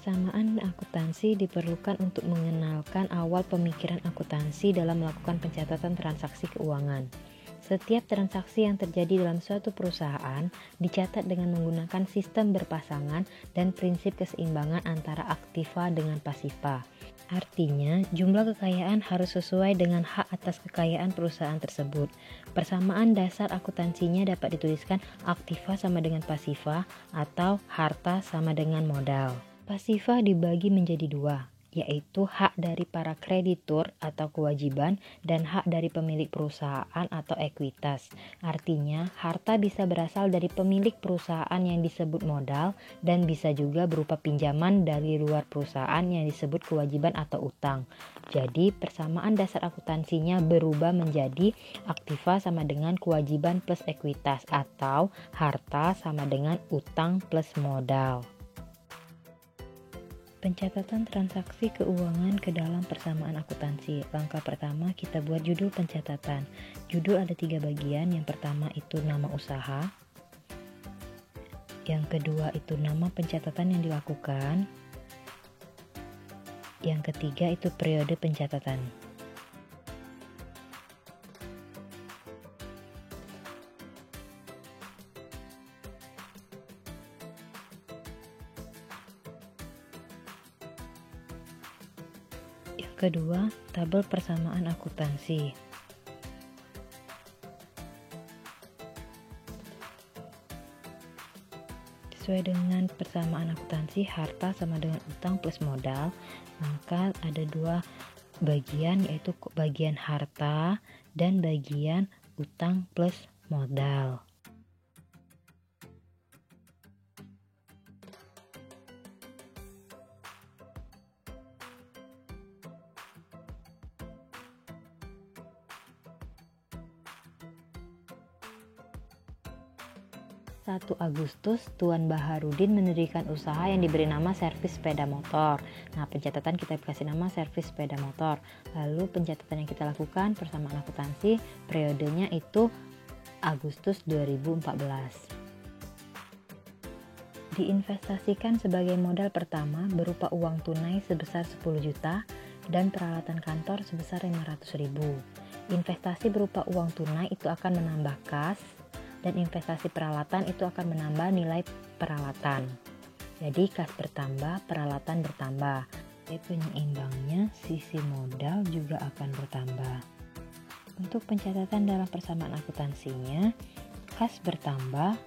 Persamaan akuntansi diperlukan untuk mengenalkan awal pemikiran akuntansi dalam melakukan pencatatan transaksi keuangan. Setiap transaksi yang terjadi dalam suatu perusahaan dicatat dengan menggunakan sistem berpasangan dan prinsip keseimbangan antara aktiva dengan pasiva. Artinya, jumlah kekayaan harus sesuai dengan hak atas kekayaan perusahaan tersebut. Persamaan dasar akuntansinya dapat dituliskan aktiva sama dengan pasiva atau harta sama dengan modal. Pasiva dibagi menjadi dua, yaitu hak dari para kreditur atau kewajiban dan hak dari pemilik perusahaan atau ekuitas. Artinya, harta bisa berasal dari pemilik perusahaan yang disebut modal dan bisa juga berupa pinjaman dari luar perusahaan yang disebut kewajiban atau utang. Jadi, persamaan dasar akuntansinya berubah menjadi aktiva sama dengan kewajiban plus ekuitas atau harta sama dengan utang plus modal. Pencatatan transaksi keuangan ke dalam persamaan akuntansi. Langkah pertama, kita buat judul pencatatan. Judul ada 3 bagian. Yang pertama itu nama usaha. Yang kedua itu nama pencatatan yang dilakukan. Yang ketiga itu periode pencatatan. Kedua, tabel persamaan akuntansi. Sesuai dengan persamaan akuntansi, harta sama dengan utang plus modal, maka ada 2 bagian, yaitu bagian harta dan bagian utang plus modal. Agustus, Tuan Baharudin mendirikan usaha yang diberi nama servis sepeda motor. Nah, pencatatan kita kasih nama servis sepeda motor. Lalu pencatatan yang kita lakukan persamaan akuntansi, periodenya itu Agustus 2014. Diinvestasikan sebagai modal pertama berupa uang tunai sebesar 10 juta dan peralatan kantor sebesar 500.000. Investasi berupa uang tunai itu akan menambah kas, dan investasi peralatan itu akan menambah nilai peralatan. Jadi kas bertambah, peralatan bertambah. Penyeimbangnya sisi modal juga akan bertambah. Untuk pencatatan dalam persamaan akuntansinya, kas bertambah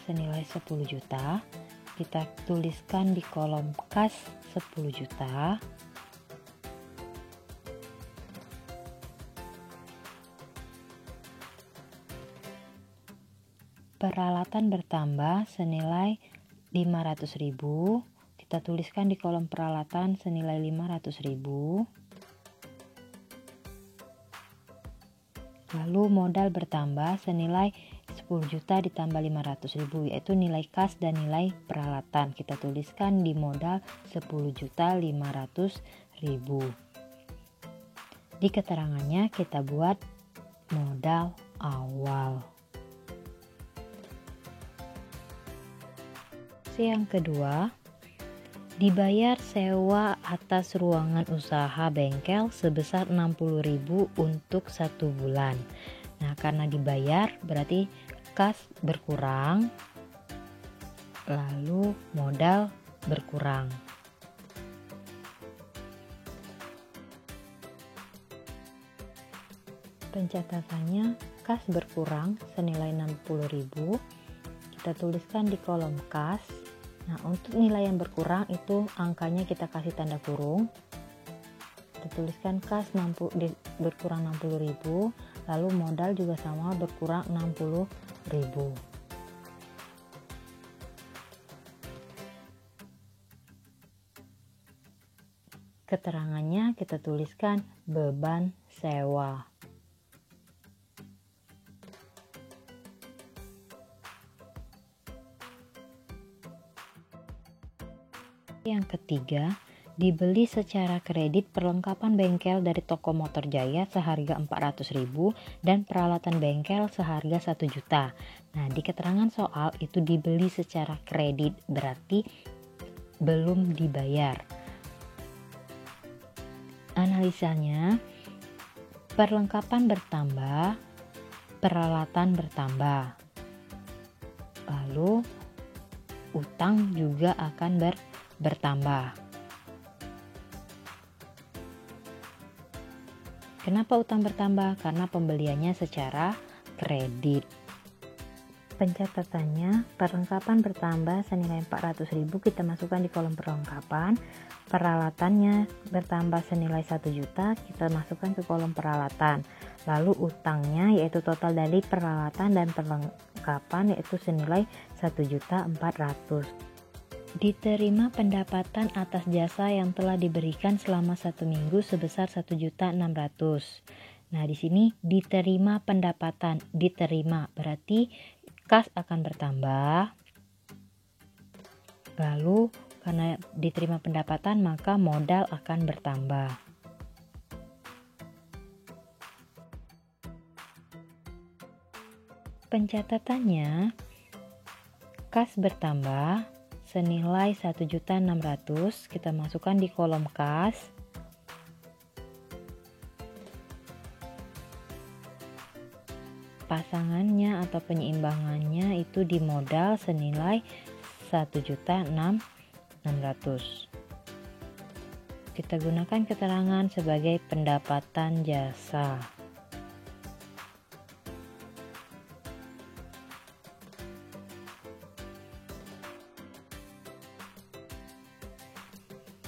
senilai 10 juta. Kita tuliskan di kolom kas 10 juta. Peralatan bertambah senilai 500.000. Kita tuliskan di kolom peralatan senilai 500.000. Lalu modal bertambah senilai 10 juta ditambah 500.000, yaitu nilai kas dan nilai peralatan. Kita tuliskan di modal 10.500.000. Di keterangannya kita buat modal awal. Yang kedua, dibayar sewa atas ruangan usaha bengkel sebesar 60.000 untuk 1 bulan. Nah, karena dibayar berarti kas berkurang, lalu modal berkurang. Pencatatannya, kas berkurang senilai 60.000. Kita tuliskan di kolom kas. Nah, untuk nilai yang berkurang itu angkanya kita kasih tanda kurung. Kita tuliskan kas berkurang 60.000, lalu modal juga sama berkurang 60.000. Keterangannya kita tuliskan beban sewa. Yang ketiga, dibeli secara kredit perlengkapan bengkel dari toko Motor Jaya seharga 400.000 dan peralatan bengkel seharga 1 juta. Nah, di keterangan soal itu dibeli secara kredit, berarti belum dibayar. Analisanya, perlengkapan bertambah, peralatan bertambah, lalu utang juga akan bertambah. Kenapa utang bertambah? Karena pembeliannya secara kredit. Pencatatannya, perlengkapan bertambah senilai 400.000 kita masukkan di kolom perlengkapan. Peralatannya bertambah senilai 1 juta kita masukkan ke kolom peralatan. Lalu utangnya yaitu total dari peralatan dan perlengkapan yaitu senilai 1.400.000. Diterima pendapatan atas jasa yang telah diberikan selama 1 minggu sebesar 1.600.000. Nah, di sini diterima pendapatan, diterima berarti kas akan bertambah. Lalu karena diterima pendapatan maka modal akan bertambah. Pencatatannya, kas bertambah senilai 1.600.000 kita masukkan di kolom kas. Pasangannya atau penyeimbangannya itu di modal senilai 1.600.000. Kita gunakan keterangan sebagai pendapatan jasa.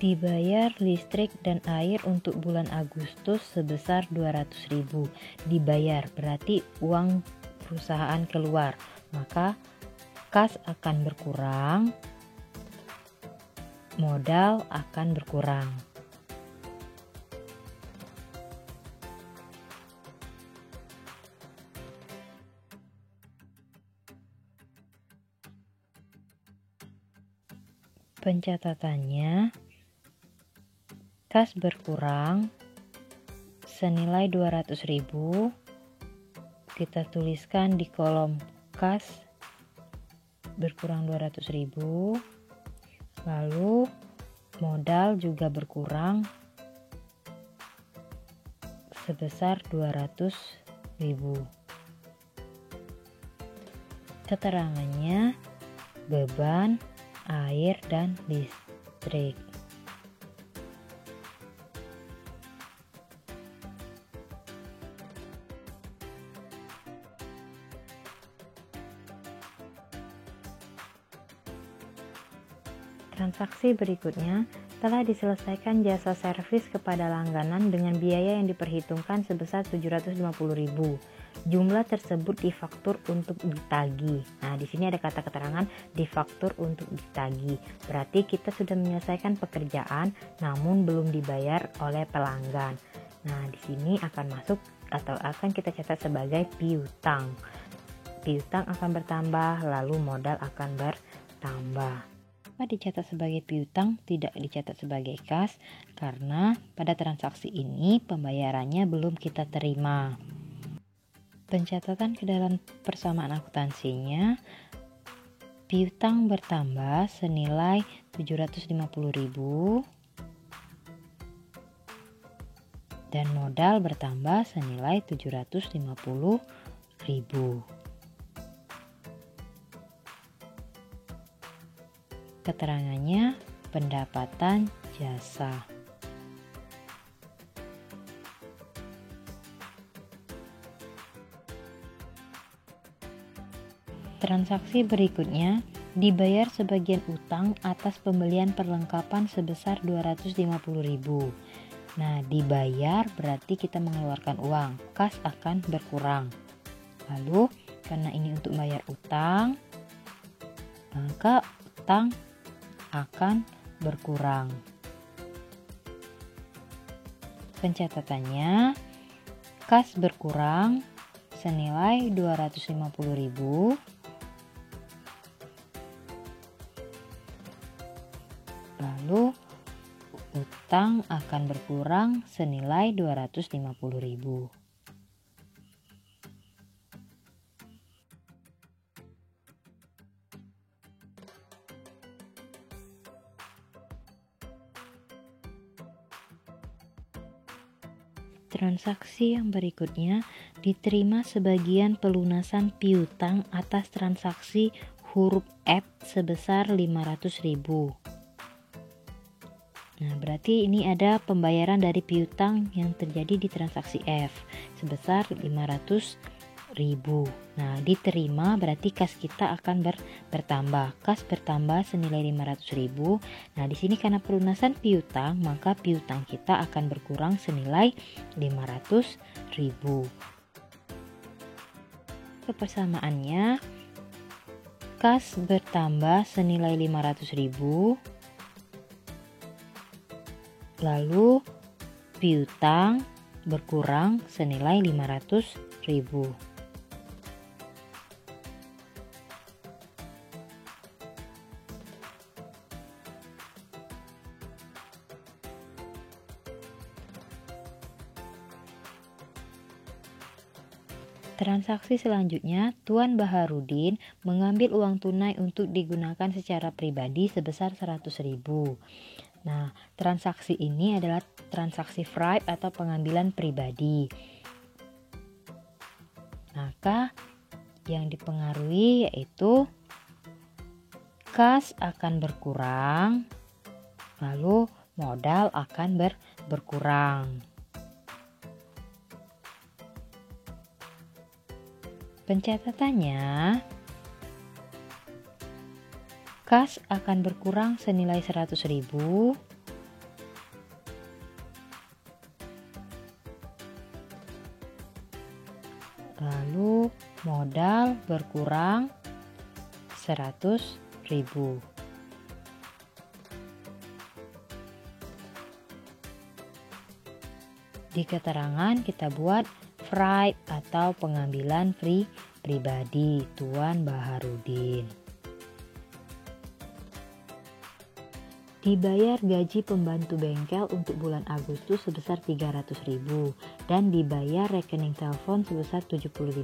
Dibayar listrik dan air untuk bulan Agustus sebesar 200.000. Dibayar berarti uang perusahaan keluar, maka kas akan berkurang, modal akan berkurang. Pencatatannya, kas berkurang senilai 200.000 kita tuliskan di kolom kas berkurang 200.000, lalu modal juga berkurang sebesar 200.000. Keterangannya beban air dan listrik. Transaksi berikutnya telah diselesaikan jasa servis kepada langganan dengan biaya yang diperhitungkan sebesar 750.000. Jumlah tersebut difaktur untuk ditagih. Nah, di sini ada kata keterangan difaktur untuk ditagih. Berarti kita sudah menyelesaikan pekerjaan namun belum dibayar oleh pelanggan. Nah, di sini akan masuk atau akan kita catat sebagai piutang. Piutang akan bertambah lalu modal akan bertambah. Dicatat sebagai piutang, tidak dicatat sebagai kas karena pada transaksi ini pembayarannya belum kita terima. Pencatatan ke dalam persamaan akuntansinya, piutang bertambah senilai 750.000 dan modal bertambah senilai 750.000. Keterangannya pendapatan jasa. Transaksi berikutnya dibayar sebagian utang atas pembelian perlengkapan sebesar 250.000. Nah, dibayar berarti kita mengeluarkan uang, kas akan berkurang. Lalu karena ini untuk bayar utang, maka utang akan berkurang. Pencatatannya, kas berkurang senilai 250.000 lalu utang akan berkurang senilai 250.000. Transaksi yang berikutnya diterima sebagian pelunasan piutang atas transaksi huruf F sebesar 500.000. Nah, berarti ini ada pembayaran dari piutang yang terjadi di transaksi F sebesar 500.000. Nah, diterima berarti kas kita akan bertambah. Kas bertambah senilai 500.000. Nah, di sini karena pelunasan piutang, maka piutang kita akan berkurang senilai 500.000. Kepersamaannya, kas bertambah senilai 500.000. Lalu piutang berkurang senilai 500.000. Transaksi selanjutnya, Tuan Baharudin mengambil uang tunai untuk digunakan secara pribadi sebesar 100.000. Nah, transaksi ini adalah transaksi bribe atau pengambilan pribadi. Maka yang dipengaruhi yaitu kas akan berkurang, lalu modal akan berkurang. Pencatatannya, kas akan berkurang senilai 100.000. Lalu modal berkurang 100.000. Di keterangan kita buat bribe atau pengambilan pribadi Tuan Baharudin. Dibayar gaji pembantu bengkel untuk bulan Agustus sebesar 300.000 dan dibayar rekening telepon sebesar 75.000.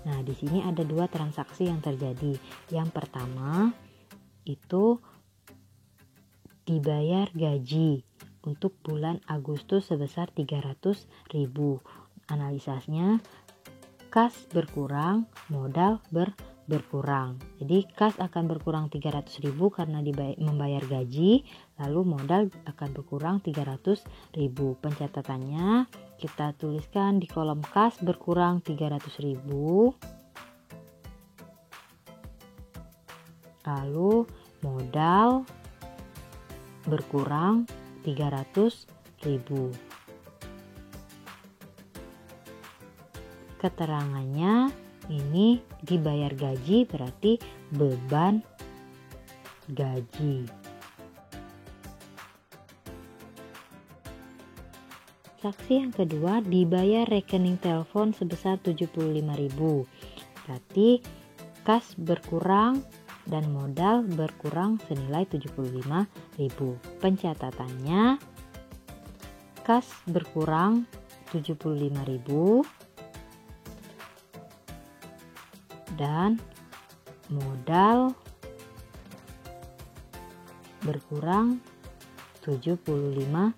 Nah, di sini ada dua transaksi yang terjadi. Yang pertama itu dibayar gaji untuk bulan Agustus sebesar 300.000. Analisasnya, kas berkurang, modal berkurang. Jadi kas akan berkurang 300.000 karena membayar gaji, lalu modal akan berkurang 300.000. Pencatatannya kita tuliskan di kolom kas berkurang 300.000. Lalu modal berkurang 300.000. Keterangannya ini dibayar gaji berarti beban gaji. Saksi yang kedua dibayar rekening telepon sebesar 75.000. Berarti kas berkurang dan modal berkurang senilai 75.000. Pencatatannya, kas berkurang 75.000 dan modal berkurang 75.000.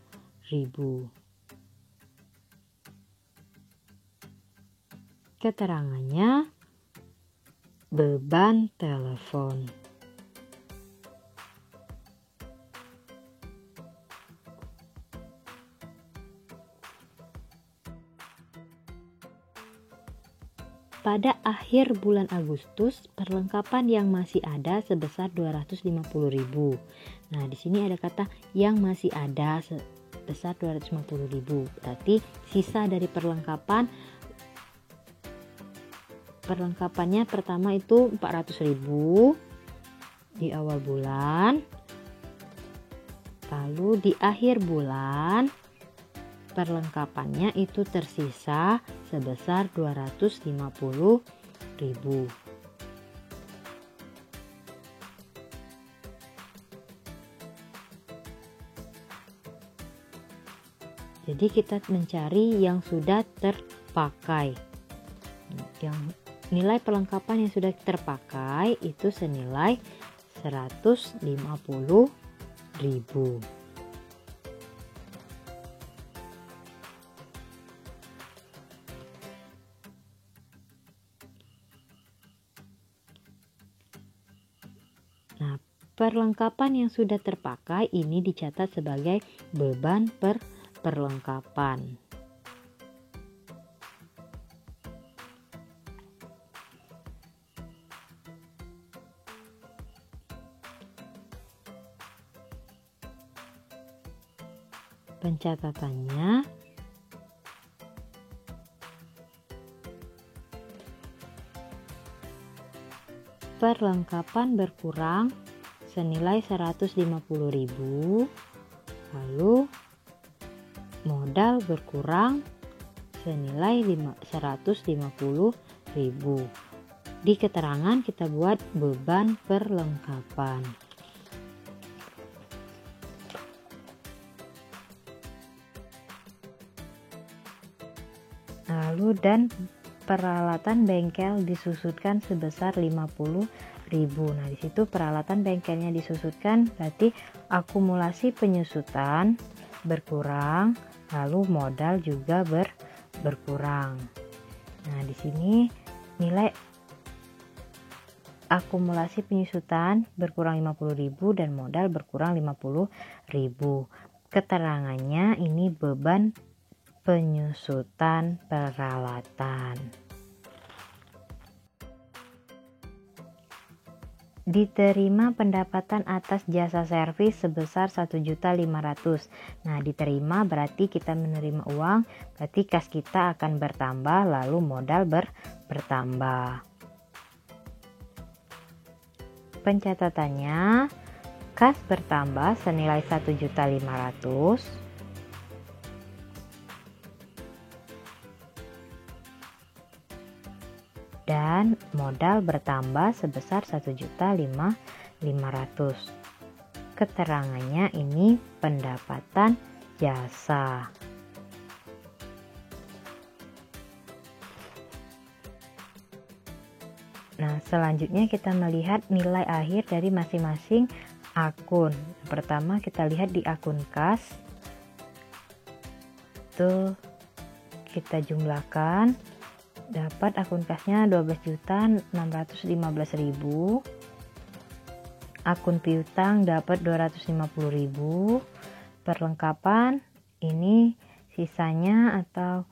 Keterangannya beban telepon. Pada akhir bulan Agustus, perlengkapan yang masih ada sebesar 250.000. Nah, di sini ada kata yang masih ada sebesar 250.000. Berarti sisa dari perlengkapannya pertama itu 400.000 di awal bulan. Lalu di akhir bulan perlengkapannya itu tersisa sebesar 250.000. Jadi kita mencari yang sudah terpakai. Yang nilai perlengkapan yang sudah terpakai itu senilai 150.000. Perlengkapan yang sudah terpakai ini dicatat sebagai beban perlengkapan. Pencatatannya, perlengkapan berkurang senilai 150.000, lalu modal berkurang senilai 150.000. Di keterangan kita buat beban perlengkapan. Lalu dan peralatan bengkel disusutkan sebesar 50.000. Nah, di situ peralatan bengkelnya disusutkan berarti akumulasi penyusutan berkurang, lalu modal juga berkurang. Nah, di sini nilai akumulasi penyusutan berkurang 50.000 dan modal berkurang 50.000. Keterangannya ini beban penyusutan peralatan. Diterima pendapatan atas jasa servis sebesar 1.500.000. Nah, diterima berarti kita menerima uang, berarti kas kita akan bertambah, lalu modal bertambah. Pencatatannya, kas bertambah senilai 1.500.000. Dan modal bertambah sebesar 1.500.000. Keterangannya ini pendapatan jasa. Nah, selanjutnya kita melihat nilai akhir dari masing-masing akun. Pertama kita lihat di akun kas. Tuh, kita jumlahkan. Dapat akun kasnya 12.615.000. Akun piutang dapat 250.000. Perlengkapan ini sisanya atau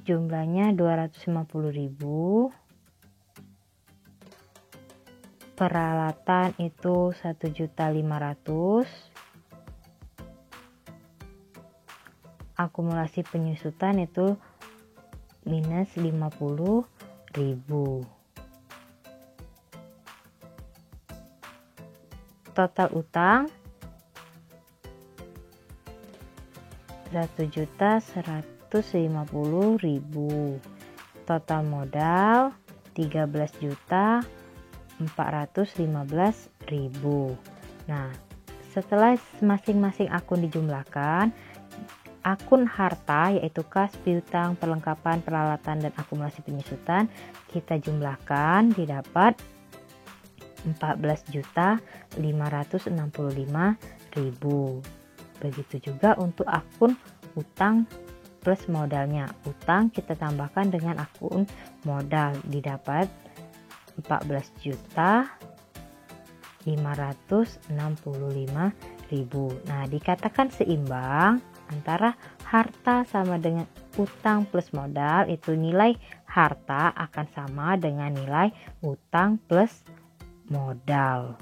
jumlahnya 250.000. Peralatan itu 1.500.000. Akumulasi penyusutan itu minus 50.000. Total utang 1.150.000. Total modal 13.415.000. Nah, setelah masing-masing akun dijumlahkan, akun harta yaitu kas, piutang, perlengkapan, peralatan, dan akumulasi penyusutan kita jumlahkan didapat 14.565.000. Begitu juga untuk akun utang plus modalnya. Utang kita tambahkan dengan akun modal didapat 14.565.000. Nah, dikatakan seimbang antara harta sama dengan utang plus modal, itu nilai harta akan sama dengan nilai utang plus modal.